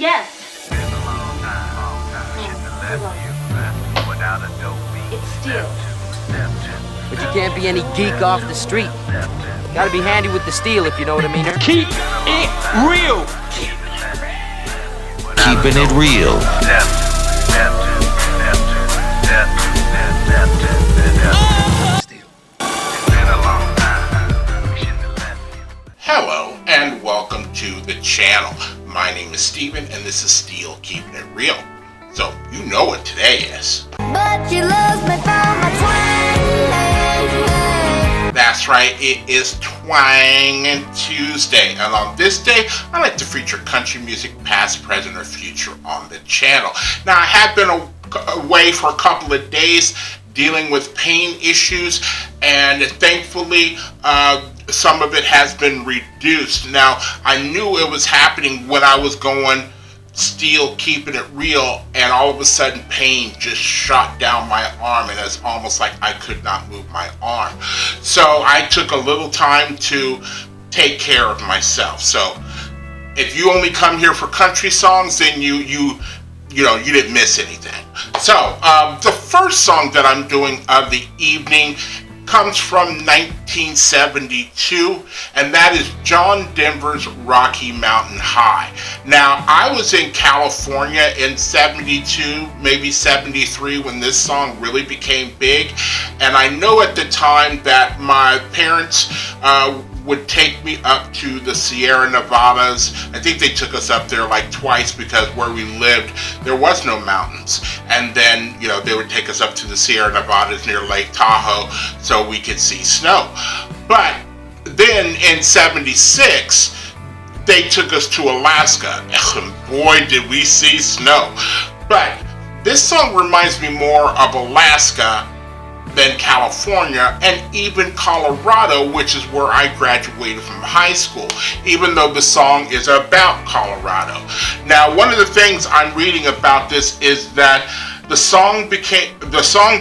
Yes. It's steel. But you can't be any geek off the street. Gotta be handy with the steel, if you know what I mean. Keep it real. Keeping it real. Hello and welcome to the channel. My name is Steven and this is Steel Keeping It Real. So you know what today is. But you love me for my twang. That's right, it is Twang Tuesday, and on this day I like to feature country music past, present, or future on the channel. Now I have been away for a couple of days dealing with pain issues, and thankfully some of it has been reduced. Now I knew it was happening when I was going Steel Keeping It Real, and all of a sudden pain just shot down my arm, and it's almost like I could not move my arm. So I took a little time to take care of myself. So if you only come here for country songs, then you didn't miss anything. So the first song that I'm doing of the evening comes from 1972, and that is John Denver's Rocky Mountain High. Now, I was in California in 72, maybe 73, when this song really became big, and I know at the time that my parents would take me up to the Sierra Nevadas. I think they took us up there like twice because where we lived there was no mountains, and then they would take us up to the Sierra Nevadas near Lake Tahoe so we could see snow. But then in 76 they took us to Alaska, and boy did we see snow. But this song reminds me more of Alaska than California, and even Colorado, which is where I graduated from high school, even though the song is about Colorado. Now, one of the things I'm reading about this is that the song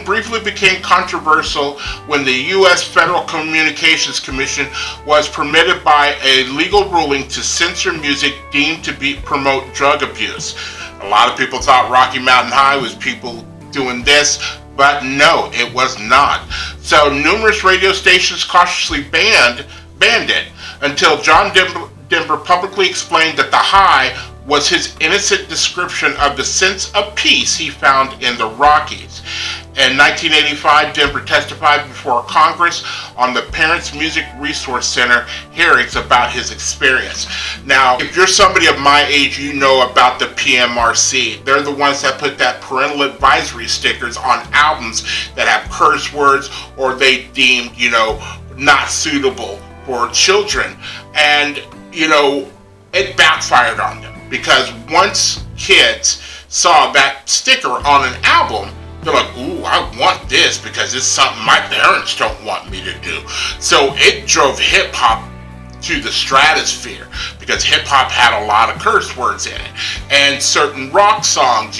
briefly became controversial when the U.S. Federal Communications Commission was permitted by a legal ruling to censor music deemed to promote drug abuse. A lot of people thought Rocky Mountain High was people doing this, but no, it was not. So numerous radio stations cautiously banned it until John Denver publicly explained that the high was his innocent description of the sense of peace he found in the Rockies. In 1985, Denver testified before Congress on the Parents Music Resource Center hearings about his experience. Now, if you're somebody of my age, you know about the PMRC. They're the ones that put that parental advisory stickers on albums that have curse words or they deemed, not suitable for children. And, it backfired on them, because once kids saw that sticker on an album, they're like, ooh, I want this because it's something my parents don't want me to do. So it drove hip-hop to the stratosphere, because hip-hop had a lot of curse words in it. And certain rock songs,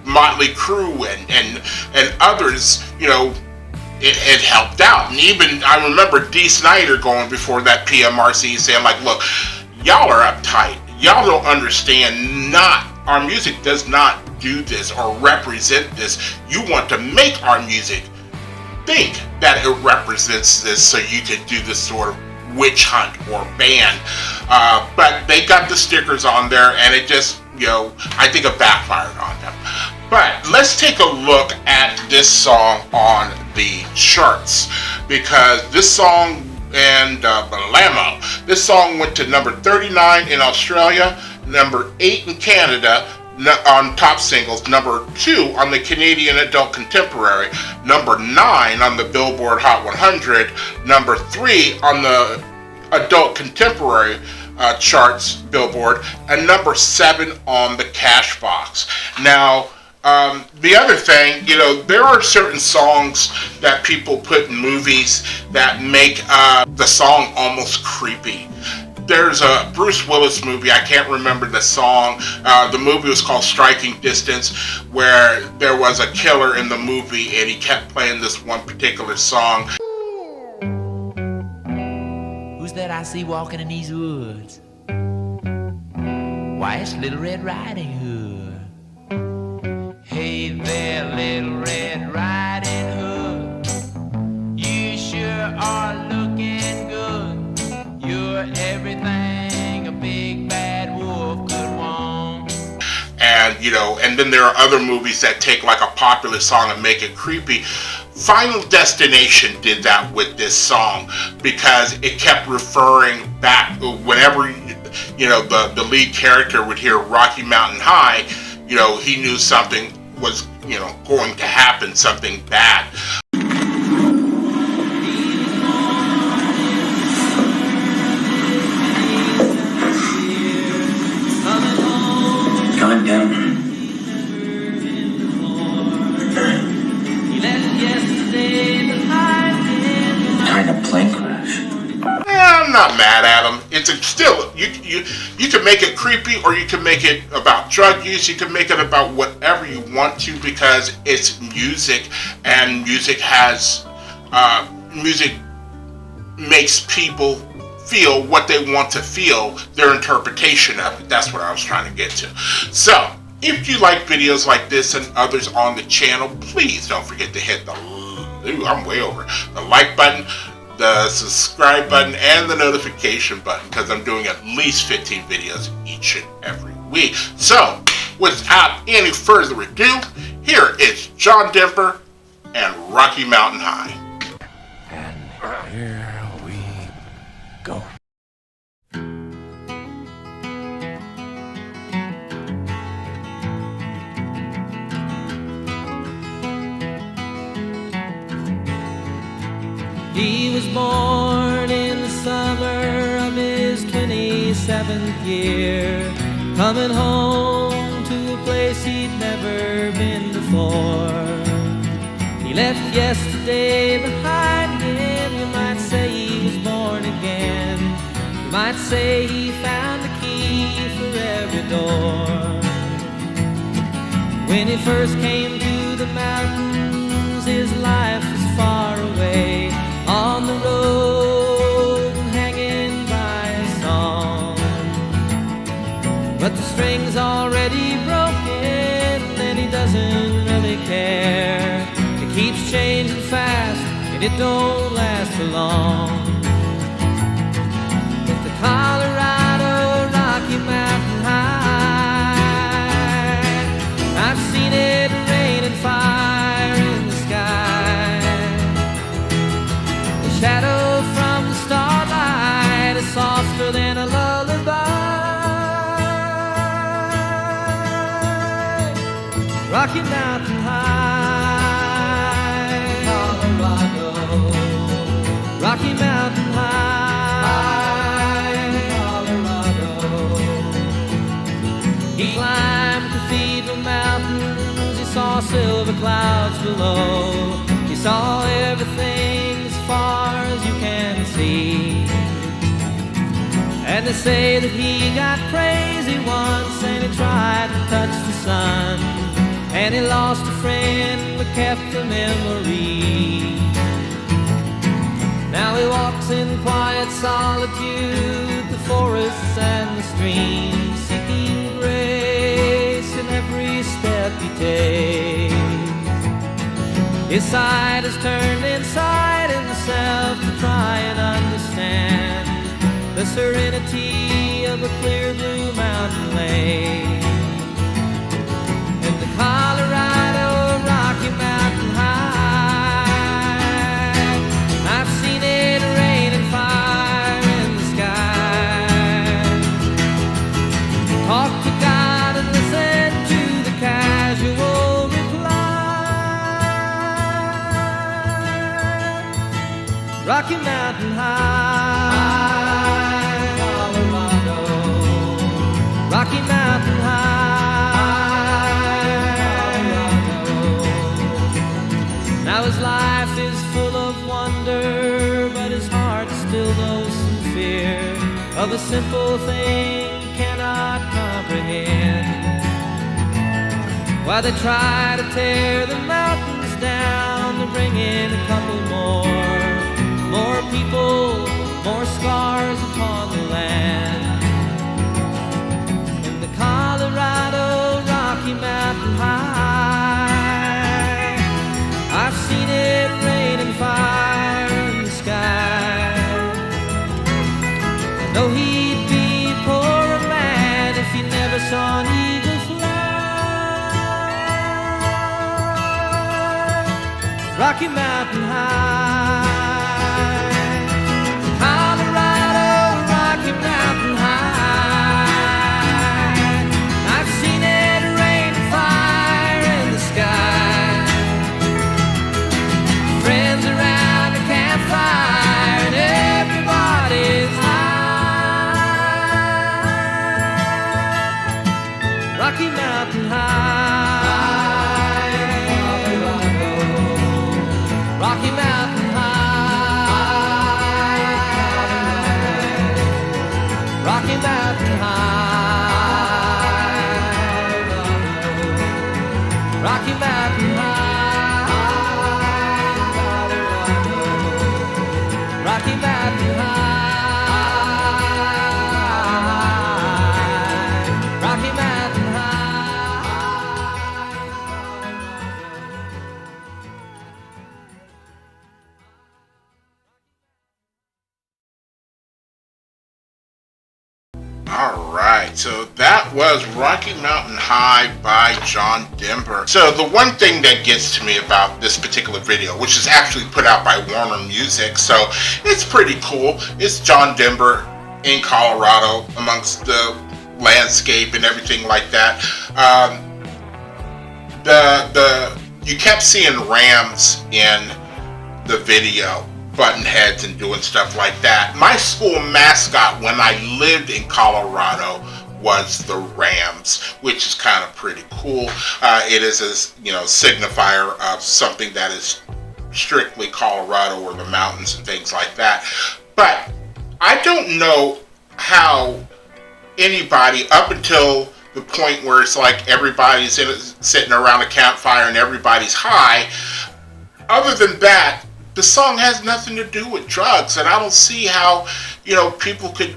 Motley Crue and others, it helped out. And even, I remember Dee Snider going before that PMRC saying, like, look, y'all are uptight. Y'all don't understand. Our music does not do this or represent this. You want to make our music think that it represents this so you can do this sort of witch hunt or ban. But they got the stickers on there, and it just, I think it backfired on them. But let's take a look at this song on the charts, because this song and Balamo. This song went to number 39 in Australia, number 8 in Canada on top singles, number 2 on the Canadian Adult Contemporary, number 9 on the Billboard Hot 100, number 3 on the Adult Contemporary charts, Billboard, and number 7 on the Cashbox. Now, the other thing, there are certain songs that people put in movies that make the song almost creepy. There's a Bruce Willis movie, I can't remember the song, the movie was called Striking Distance, where there was a killer in the movie and he kept playing this one particular song. Who's that I see walking in these woods? Why Why, it's Little Red Riding Hood. Hey there, Little Red Riding Hood. You sure are looking good. You're everything a big bad wolf could want. And, you know, and then there are other movies that take like a popular song and make it creepy. Final Destination did that with this song because it kept referring back whenever, you know, the lead character would hear Rocky Mountain High, you know, he knew something was, you know, going to happen, something bad. John Denver. Kind of plane crash. I'm not mad at him. It's still you can make it creepy, or you can make it about drug use. You can make it about whatever you want to because it's music, and music has music makes people feel what they want to feel. Their interpretation of it. That's what I was trying to get to. So, if you like videos like this and others on the channel, please don't forget to hit the I'm way over the like button, the subscribe button, and the notification button because I'm doing at least 15 videos each and every week. So, without any further ado, here is John Denver and Rocky Mountain High. And here we go. He was born in the summer of his 27th year, coming home to a place he'd never been before. He left yesterday behind him. You might say he was born again. You might say he found a key for every door. When he first came to the mountains, his life was far away, on the road and hanging by a song. But the string's already broken and he doesn't really care. It keeps changing fast and it don't last for long. It's the Colorado Rocky Mountain High. I've seen it rain and fire in the sky. The shadow from the starlight is softer than a lullaby. Rocky Mountain High, Colorado. Rocky Mountain High, Colorado. He climbed Cathedral Mountains. He saw silver clouds below. He saw everything as far as you can see. And they say that he got crazy once and he tried to touch the sun, and he lost a friend but kept the memory. Now he walks in quiet solitude, the forests and the streams, seeking grace in every step he takes. His side is turned inside himself to try and understand the serenity of a clear blue mountain lake. And the Colorado Rocky Mountain High, I've seen it rain and fire in the sky. Talk to God and listen to the casual reply. Rocky Mountain High, Colorado. Rocky Mountain High, Colorado. Now his life is full of wonder, but his heart still knows some fear of a simple thing he cannot comprehend. While they try to tear the mountains down to bring in a couple more people, more scars upon the land. And the Rocky Mountain High. Colorado, Rocky Mountain High. I've seen it rain fire in the sky. Friends around the campfire and everybody's high. Rocky Mountain High, Rocky Mountain High, Rocky Mountain High, Rocky Mountain High, Rocky Mountain High, Rocky Mountain Alright, so that was Rocky Mountain High by John Denver. So the one thing that gets to me about this particular video, which is actually put out by Warner Music, so it's pretty cool. It's John Denver in Colorado amongst the landscape and everything like that. You kept seeing Rams in the video, button heads and doing stuff like that. My school mascot when I lived in Colorado was the Rams, which is kind of pretty cool. It is a signifier of something that is strictly Colorado or the mountains and things like that. But I don't know how anybody, up until the point where it's like everybody's sitting around a campfire and everybody's high, other than that, the song has nothing to do with drugs, and I don't see how, people could,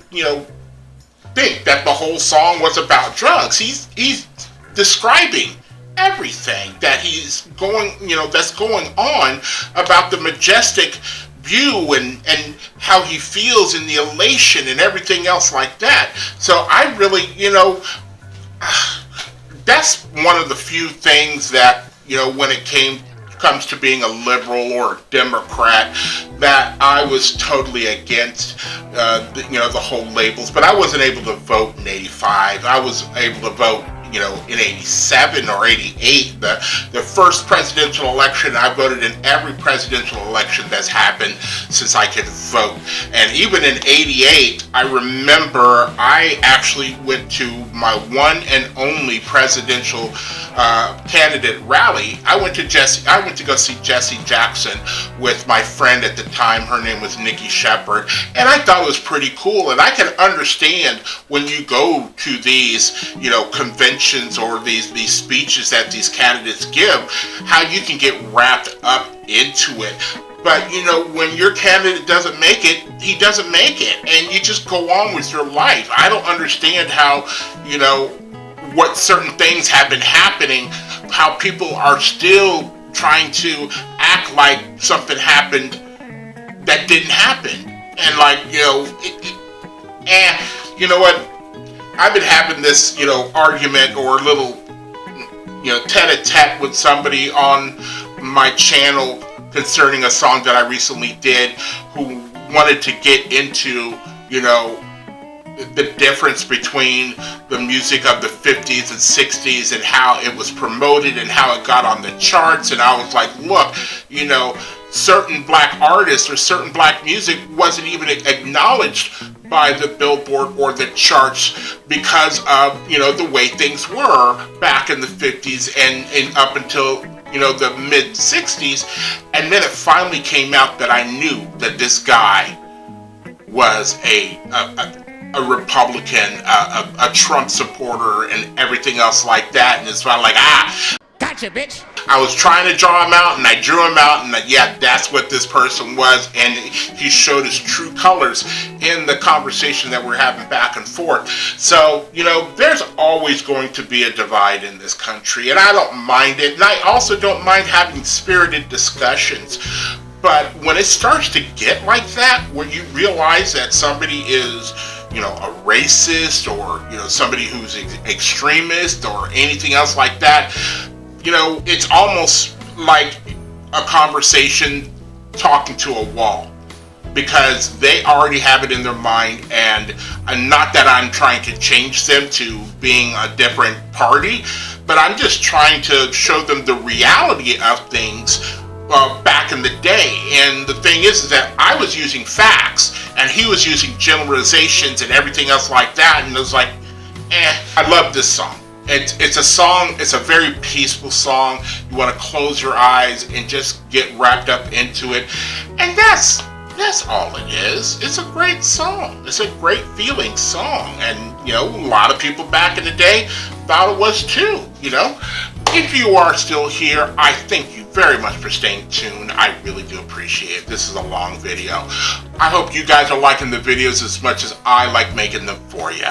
think that the whole song was about drugs. He's describing everything that he's going, that's going on about the majestic view and how he feels in the elation and everything else like that. So I really, that's one of the few things that, when it comes to being a liberal or a Democrat, that I was totally against, the whole labels. But I wasn't able to vote in '85. I was able to vote, in '87 or '88. The first presidential election, I voted in every presidential election that's happened since I could vote. And even in '88, I remember I actually went to my one and only presidential candidate rally. I went to go see Jesse Jackson with my friend at the time. Her name was Nikki Shepard, and I thought it was pretty cool. And I can understand when you go to these, conventions or these speeches that these candidates give, how you can get wrapped up into it. But, when your candidate doesn't make it, he doesn't make it, and you just go on with your life. I don't understand how, what certain things have been happening, how people are still trying to act like something happened that didn't happen. And you know what? I've been having this, argument or a little, tete-a-tete with somebody on my channel concerning a song that I recently did, who wanted to get into, the difference between the music of the 50s and 60s and how it was promoted and how it got on the charts. And I was like, look, certain black artists or certain black music wasn't even acknowledged by the Billboard or the charts because of, the way things were back in the 50s and up until, the mid 60s. And then it finally came out that I knew that this guy was a Republican, a Trump supporter, and everything else like that. And it's like, Gotcha, bitch. I was trying to draw him out, and I drew him out, and that's what this person was. And he showed his true colors in the conversation that we're having back and forth. So, there's always going to be a divide in this country, and I don't mind it. And I also don't mind having spirited discussions. But when it starts to get like that, where you realize that somebody is, a racist or, somebody who's extremist or anything else like that, it's almost like a conversation talking to a wall, because they already have it in their mind, and not that I'm trying to change them to being a different party, but I'm just trying to show them the reality of things back in the day. And the thing is that I was using facts and he was using generalizations and everything else like that, and it was like, I love this song. It's a song, it's a very peaceful song. You want to close your eyes and just get wrapped up into it, and that's all it is. It's a great song. It's a great feeling song, and a lot of people back in the day thought it was too. If you are still here, I thank you very much for staying tuned. I really do appreciate it. This is a long video. I hope you guys are liking the videos as much as I like making them for you.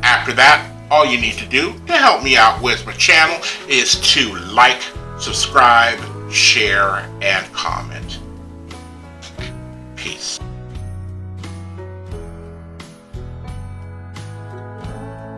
After that, all you need to do to help me out with my channel is to like, subscribe, share, and comment. Peace.